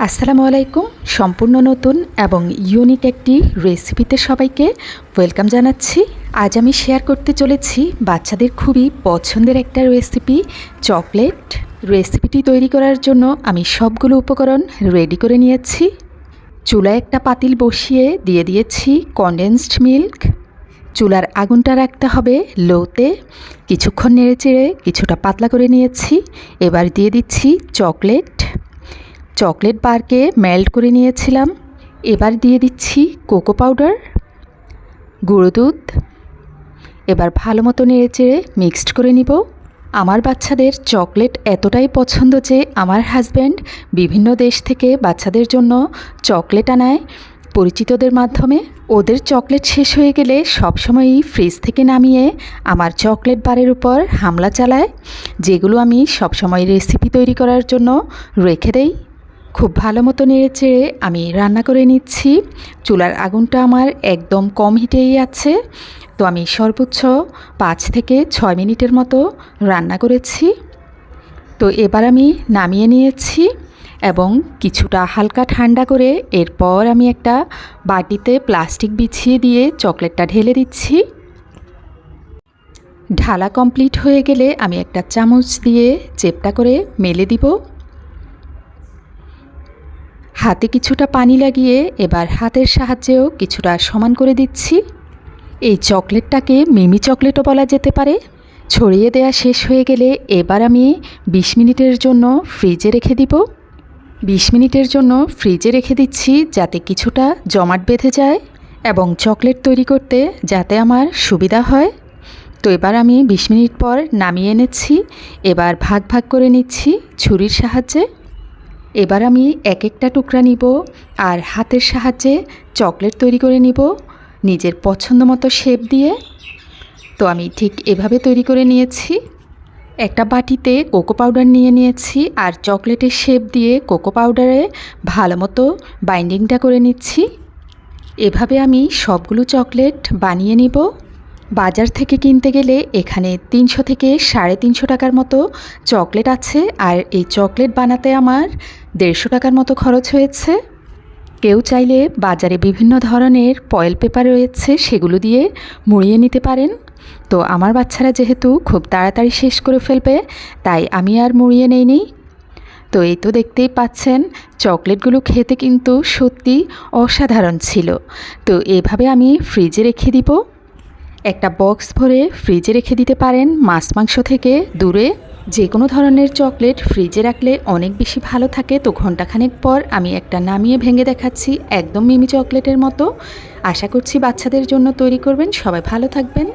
আসসালামু আলাইকুম। সম্পূর্ণ নতুন এবং ইউনিক একটি রেসিপিতে সবাইকে ওয়েলকাম জানাচ্ছি। আজ আমি শেয়ার করতে চলেছি বাচ্চাদের খুবই পছন্দের একটা রেসিপি, চকলেট। রেসিপিটি তৈরি করার জন্য আমি সবগুলো উপকরণ রেডি করে নিয়েছি। চুলায় একটা পাতিল বসিয়ে দিয়ে দিয়েছি কনডেন্সড মিল্ক। চুলার আগুনটা রাখতে হবে লোতে। কিছুক্ষণ নেড়েচেড়ে কিছুটা পাতলা করে নিয়েছি। এবার দিয়ে দিচ্ছি চকলেট বারকে মেল্ট করে নিয়েছিলাম। এবার দিয়ে দিচ্ছি কোকো পাউডার, গুঁড়ো দুধ। এবার ভালো মতো নেড়েচেড়ে মিক্সড করে নিব। আমার বাচ্চাদের চকলেট এতটাই পছন্দ যে আমার হাজব্যান্ড বিভিন্ন দেশ থেকে বাচ্চাদের জন্য চকলেট আনায় পরিচিতদের মাধ্যমে। ওদের চকলেট শেষ হয়ে গেলে সবসময়ই ফ্রিজ থেকে নামিয়ে আমার চকলেট বারের উপর হামলা চালায়, যেগুলো আমি সবসময় রেসিপি তৈরি করার জন্য রেখে দেই। খুব ভালো মতো নেড়েচেড়ে আমি রান্না করে নিচ্ছি। চুলার আগুনটা আমার একদম কম হিটেই আছে। তো আমি সর্বোচ্চ 5 থেকে 6 মিনিটের মতো রান্না করেছি। তো এবার আমি নামিয়ে নিয়েছি এবং কিছুটা হালকা ঠান্ডা করে এরপর আমি একটা বাটিতে প্লাস্টিক বিছিয়ে দিয়ে চকলেটটা ঢেলে দিচ্ছি। ঢালা কমপ্লিট হয়ে গেলে আমি একটা চামচ দিয়ে চেপটা করে মেলে দিব। হাতে কিছুটা পানি লাগিয়ে এবার হাতের সাহায্যেও কিছুটা সমান করে দিচ্ছি। এই চকলেটটাকে মিমি চকলেটও বলা যেতে পারে। ছড়িয়ে দেয়া শেষ হয়ে গেলে এবার আমি 20 মিনিটের জন্য ফ্রিজে রেখে দিব। 20 মিনিটের জন্য ফ্রিজে রেখে দিচ্ছি যাতে কিছুটা জমাট বেঁধে যায় এবং চকলেট তৈরি করতে যাতে আমার সুবিধা হয়। তো এবার আমি 20 মিনিট পর নামিয়ে এনেছি। এবার ভাগ ভাগ করে নিচ্ছি ছুরির সাহায্যে। এবার আমি এক একটা টুকরা নিব আর হাতের সাহায্যে চকলেট তৈরি করে নিব নিজের পছন্দ মতো শেপ দিয়ে। তো আমি ঠিক এভাবে তৈরি করে নিয়েছি। একটা বাটিতে কোকো পাউডার নিয়ে নিয়েছি আর চকলেটের শেপ দিয়ে কোকো পাউডারে ভালো মতো বাইন্ডিংটা করে নিচ্ছি। এভাবে আমি সবগুলো চকলেট বানিয়ে নিব। বাজার থেকে কিনতে গেলে এখানে 300 থেকে 350 টাকার মতো চকলেট আছে, আর এই চকলেট বানাতে আমার 150 টাকার মতো খরচ হয়েছে। কেউ চাইলে বাজারে বিভিন্ন ধরনের ফয়েল পেপার রয়েছে, সেগুলো দিয়ে মুড়িয়ে নিতে পারেন। তো আমার বাচ্চারা যেহেতু খুব তাড়াতাড়ি শেষ করে ফেলবে, তাই আমি আর মুড়িয়ে নেইনি। তো এই তো দেখতেই পাচ্ছেন চকলেটগুলো খেতে কিন্তু সত্যি অসাধারণ ছিল। তো এভাবে আমি ফ্রিজে রেখে দিব। একটা বক্স ভরে ফ্রিজে রেখে দিতে পারেন। মাছ মাংস থেকে দূরে যে কোনো ধরনের চকলেট ফ্রিজে রাখলে অনেক বেশি ভালো থাকে। তো ঘন্টাখানেক পর আমি একটা নামিয়ে ভেঙে দেখাচ্ছি, একদম মিমি চকলেটের মতো। আশা করছি বাচ্চাদের জন্য তৈরি করবেন। সবাই ভালো থাকবেন।